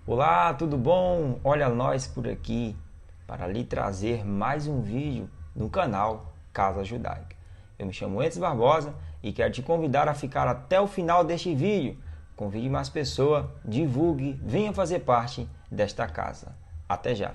Olá, tudo bom? Olha nós por aqui para lhe trazer mais um vídeo no canal Casa Judaica. Eu me chamo Edson Barbosa e quero te convidar a ficar até o final deste vídeo. Convide mais pessoas, divulgue, venha fazer parte desta casa. Até já!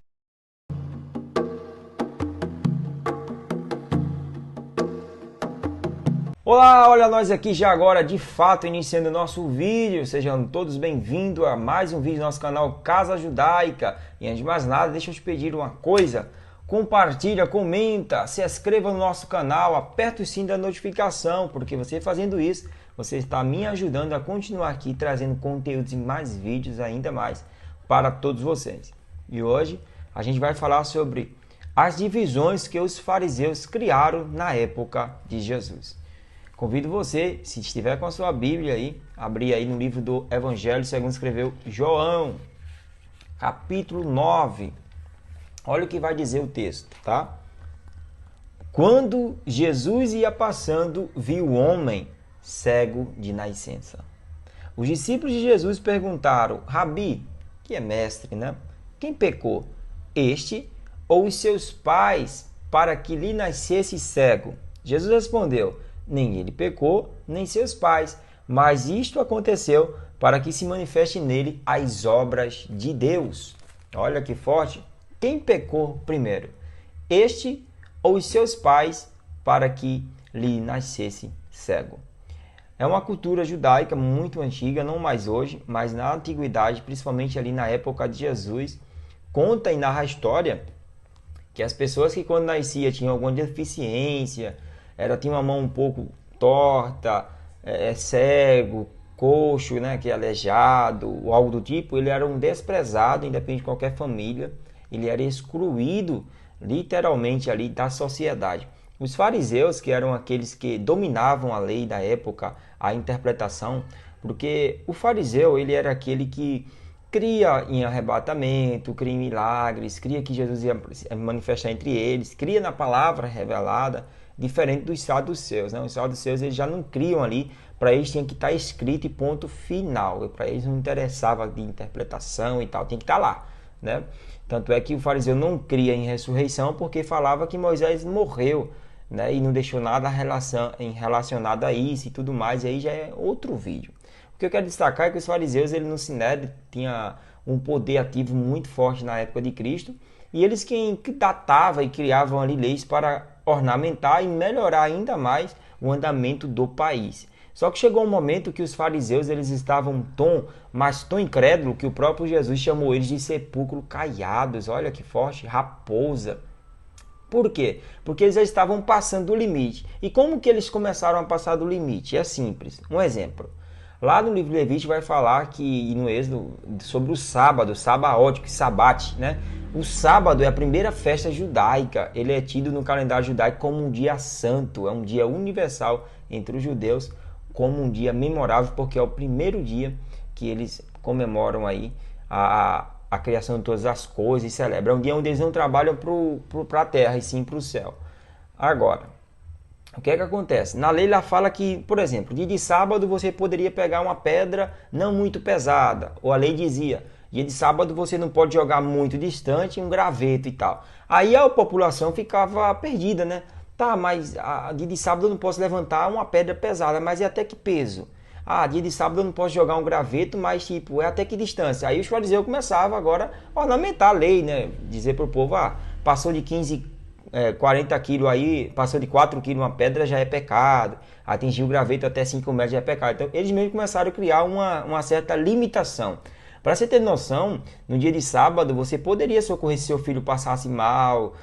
Olá, olha nós aqui já agora, de fato, iniciando o nosso vídeo. Sejam todos bem-vindos a mais um vídeo do nosso canal Casa Judaica. E antes de mais nada, deixa eu te pedir uma coisa. Compartilha, comenta, se inscreva no nosso canal, aperta o sininho da notificação, porque você fazendo isso, você está me ajudando a continuar aqui trazendo conteúdos e mais vídeos ainda mais para todos vocês. E hoje a gente vai falar sobre as divisões que os fariseus criaram na época de Jesus. Convido você, se estiver com a sua Bíblia aí, abrir aí no livro do Evangelho segundo escreveu João, capítulo 9. Olha o que vai dizer o texto, tá? Quando Jesus ia passando, viu o homem cego de nascença. Os discípulos de Jesus perguntaram: Rabi, que é mestre, né? Quem pecou? Este ou os seus pais para que lhe nascesse cego? Jesus respondeu: nem ele pecou, nem seus pais, mas isto aconteceu para que se manifeste nele as obras de Deus. Olha que forte. Quem pecou primeiro? Este ou os seus pais para que lhe nascesse cego? É uma cultura judaica muito antiga, não mais hoje, mas na antiguidade, principalmente ali na época de Jesus, conta e narra a história que as pessoas que quando nascia tinham alguma deficiência, tinha uma mão um pouco torta, cego, coxo, né, que é aleijado, ou algo do tipo, ele era um desprezado, independente de qualquer família, ele era excluído literalmente ali da sociedade. Os fariseus, que eram aqueles que dominavam a lei da época, a interpretação, porque o fariseu ele era aquele que cria em arrebatamento, cria em milagres, cria que Jesus ia manifestar entre eles, cria na palavra revelada, diferente dos saduceus, né? Os saduceus eles já não criam ali, para eles tinha que estar escrito e ponto final, para eles não interessava de interpretação e tal, tinha que estar lá, né? Tanto é que o fariseu não cria em ressurreição porque falava que Moisés morreu, né? E não deixou nada relacionado a isso e tudo mais, e aí já é outro vídeo. O que eu quero destacar é que os fariseus ele no Sinédrio tinha um poder ativo muito forte na época de Cristo, e eles que datavam e criavam ali leis para ornamentar e melhorar ainda mais o andamento do país. Só que chegou um momento que os fariseus eles estavam tão incrédulo que o próprio Jesus chamou eles de sepulcro caiados. Olha que forte, raposa. Por quê? Porque eles já estavam passando do limite. E como que eles começaram a passar do limite? É simples. Um exemplo. Lá no livro de Levítico vai falar que, e no Êxodo, sobre o sábado, sabaótico, sabate, né? O sábado é a primeira festa judaica. Ele é tido no calendário judaico como um dia santo, é um dia universal entre os judeus, como um dia memorável, porque é o primeiro dia que eles comemoram aí a criação de todas as coisas e celebram. É um dia onde eles não trabalham para a terra, e sim para o céu. Agora, o que é que acontece? Na lei lá fala que, por exemplo, dia de sábado você poderia pegar uma pedra não muito pesada. Ou a lei dizia, dia de sábado você não pode jogar muito distante um graveto e tal. Aí a população ficava perdida, né? Tá, mas dia de sábado eu não posso levantar uma pedra pesada, mas é até que peso? Ah, dia de sábado eu não posso jogar um graveto, mas tipo, é até que distância? Aí os fariseus começavam agora a ornamentar a lei, né? Dizer pro povo, passou de 40 quilos aí, passou de 4 quilos uma pedra já é pecado, atingiu o graveto até 5 metros já é pecado. Então eles mesmo começaram a criar uma certa limitação. Para você ter noção, no dia de sábado você poderia socorrer se seu filho passasse mal,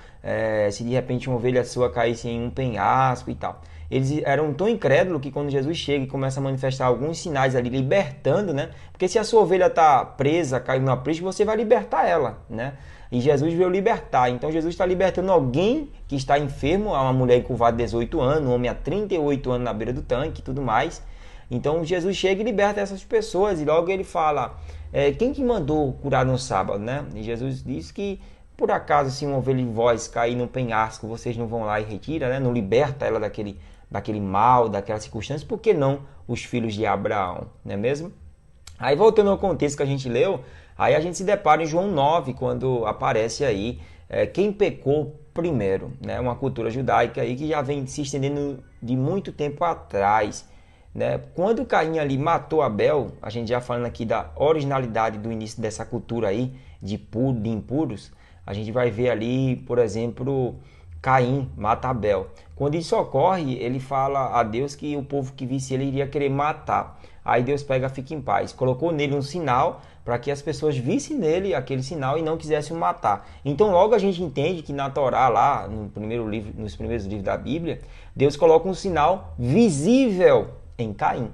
se de repente uma ovelha sua caísse em um penhasco e tal. Eles eram tão incrédulos que quando Jesus chega e começa a manifestar alguns sinais ali, libertando, né? Porque se a sua ovelha está presa, caiu no aprisco, você vai libertar ela, né? E Jesus veio libertar. Então Jesus está libertando alguém que está enfermo, uma mulher encurvada de 18 anos, um homem há 38 anos na beira do tanque e tudo mais. Então Jesus chega e liberta essas pessoas. E logo ele fala, quem que mandou curar no sábado, né? E Jesus diz que, por acaso, se uma ovelha em voz cair num penhasco, vocês não vão lá e retira, né? Não liberta ela daquele mal, daquela circunstância. Por que não os filhos de Abraão, não é mesmo? Aí voltando ao contexto que a gente leu, Aí a gente se depara em João 9, quando aparece aí quem pecou primeiro, né? Uma cultura judaica aí que já vem se estendendo de muito tempo atrás, né? Quando Caim ali matou Abel, a gente já falando aqui da originalidade do início dessa cultura aí de impuros, a gente vai ver ali, por exemplo, Caim mata Abel. Quando isso ocorre, ele fala a Deus que o povo que visse ele iria querer matar. Aí Deus pega, fica em paz. Colocou nele um sinal para que as pessoas vissem nele aquele sinal e não quisessem o matar. Então logo a gente entende que na Torá, lá no primeiro livro, nos primeiros livros da Bíblia, Deus coloca um sinal visível em Caim.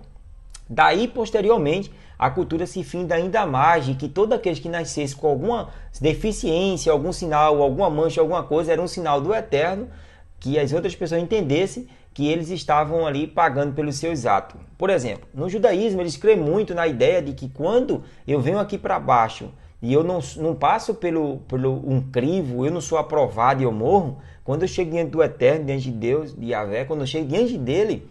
Daí, posteriormente, a cultura se finda ainda mais de que todo aquele que nascesse com alguma deficiência, algum sinal, alguma mancha, alguma coisa, era um sinal do Eterno, que as outras pessoas entendessem que eles estavam ali pagando pelos seus atos. Por exemplo, no judaísmo eles creem muito na ideia de que quando eu venho aqui para baixo e eu não passo pelo um crivo, eu não sou aprovado e eu morro, quando eu chego diante do Eterno, diante de Deus, de Yahvé, quando eu chego diante dele,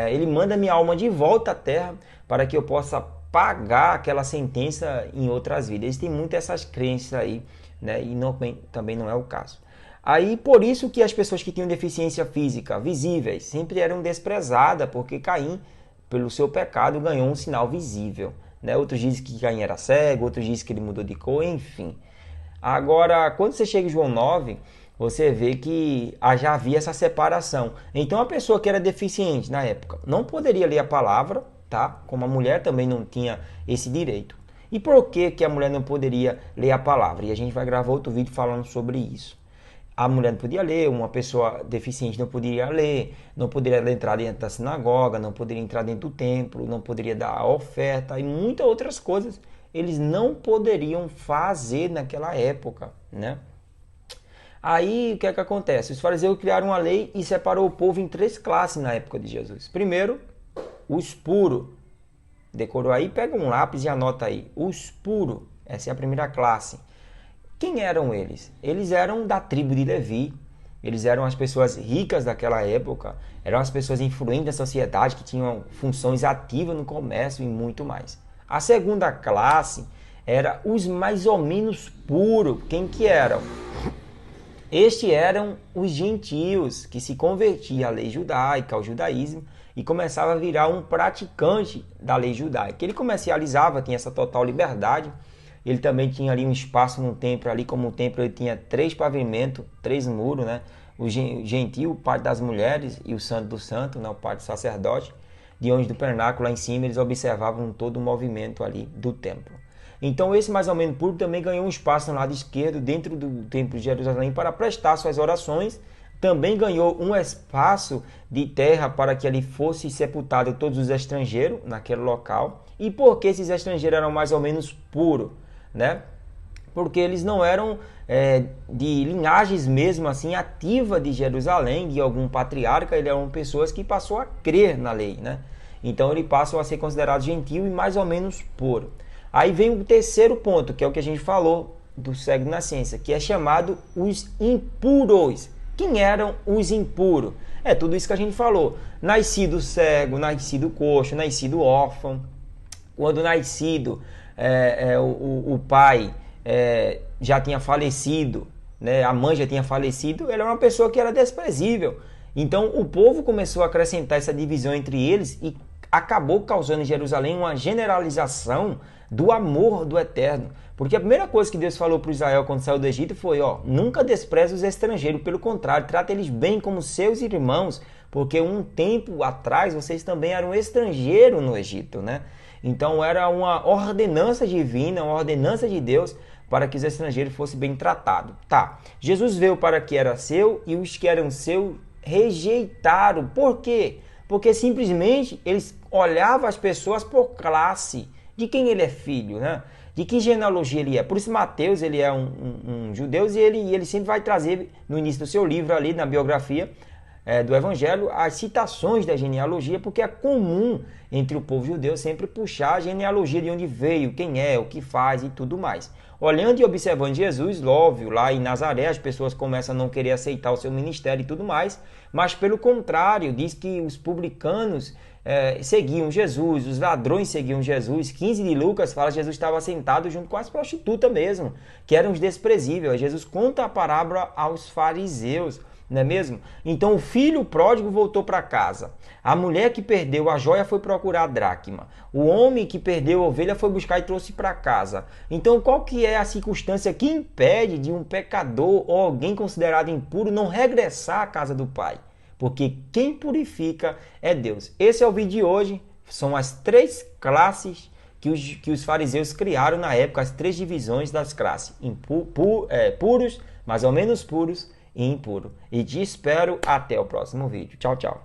ele manda minha alma de volta à terra para que eu possa pagar aquela sentença em outras vidas. Eles têm muito essas crenças aí, né? E também não é o caso. Aí, por isso que as pessoas que tinham deficiência física visíveis sempre eram desprezadas, porque Caim, pelo seu pecado, ganhou um sinal visível, né? Outros dizem que Caim era cego, outros dizem que ele mudou de cor, enfim. Agora, quando você chega em João 9, você vê que já havia essa separação. Então, a pessoa que era deficiente na época não poderia ler a palavra, tá? Como a mulher também não tinha esse direito. E por que a mulher não poderia ler a palavra? E a gente vai gravar outro vídeo falando sobre isso. A mulher não podia ler, uma pessoa deficiente não poderia ler, não poderia entrar dentro da sinagoga, não poderia entrar dentro do templo, não poderia dar a oferta e muitas outras coisas eles não poderiam fazer naquela época, né? Aí o que é que acontece? Os fariseus criaram uma lei e separou o povo em 3 classes na época de Jesus. Primeiro, os puros. Decorou aí? Pega um lápis e anota aí. Os puros. Essa é a primeira classe. Quem eram eles? Eles eram da tribo de Levi, eles eram as pessoas ricas daquela época, eram as pessoas influentes da sociedade que tinham funções ativas no comércio e muito mais. A segunda classe era os mais ou menos puros. Quem que eram? Estes eram os gentios que se convertiam à lei judaica, ao judaísmo, e começava a virar um praticante da lei judaica. Ele comercializava, tinha essa total liberdade. Ele também tinha ali um espaço no templo, ali como o templo ele tinha 3 pavimentos, 3 muros, né? O gentil, o parte das mulheres, e o santo do santo, né? O parte do sacerdote. Diante do pernáculo, lá em cima, eles observavam todo o movimento ali do templo. Então esse mais ou menos público também ganhou um espaço no lado esquerdo, dentro do templo de Jerusalém, para prestar suas orações. Também ganhou um espaço de terra para que ali fosse sepultado todos os estrangeiros naquele local. E por que esses estrangeiros eram mais ou menos puros? Né? Porque eles não eram de linhagens mesmo assim ativa de Jerusalém, de algum patriarca, eles eram pessoas que passou a crer na lei, né? Então ele passou a ser considerado gentil e mais ou menos puro. Aí vem o terceiro ponto, que é o que a gente falou do cego de nascença, que é chamado os impuros. Quem eram os impuros? É tudo isso que a gente falou. Nascido cego, nascido coxo, nascido órfão. Quando nascido o pai já tinha falecido, né? A mãe já tinha falecido, ele era uma pessoa que era desprezível. Então o povo começou a acrescentar essa divisão entre eles e acabou causando em Jerusalém uma generalização do amor do Eterno. Porque a primeira coisa que Deus falou para Israel quando saiu do Egito foi, nunca despreze os estrangeiros, pelo contrário, trata eles bem como seus irmãos, porque um tempo atrás vocês também eram estrangeiros no Egito, né? Então era uma ordenança divina, uma ordenança de Deus para que os estrangeiros fossem bem tratados. Tá, Jesus veio para que era seu e os que eram seu rejeitaram. Por quê? Porque simplesmente eles olhavam as pessoas por classe. De quem ele é filho, né? De que genealogia ele é. Por isso Mateus ele é um judeu e ele sempre vai trazer no início do seu livro ali, na biografia do Evangelho, as citações da genealogia, porque é comum entre o povo judeu sempre puxar a genealogia de onde veio, quem é, o que faz e tudo mais. Olhando e observando Jesus, óbvio, lá em Nazaré as pessoas começam a não querer aceitar o seu ministério e tudo mais, mas pelo contrário, diz que os publicanos seguiam Jesus, os ladrões seguiam Jesus. 15 de Lucas fala que Jesus estava sentado junto com as prostitutas mesmo, que eram os desprezíveis. Jesus conta a parábola aos fariseus, não é mesmo? Então o filho pródigo voltou para casa. A mulher que perdeu a joia foi procurar a dracma. O homem que perdeu a ovelha foi buscar e trouxe para casa. Então qual que é a circunstância que impede de um pecador ou alguém considerado impuro não regressar à casa do Pai? Porque quem purifica é Deus. Esse é o vídeo de hoje. São as 3 classes que os fariseus criaram na época, as 3 divisões das classes. Puros, mais ou menos puros e impuro. E te espero até o próximo vídeo. Tchau, tchau.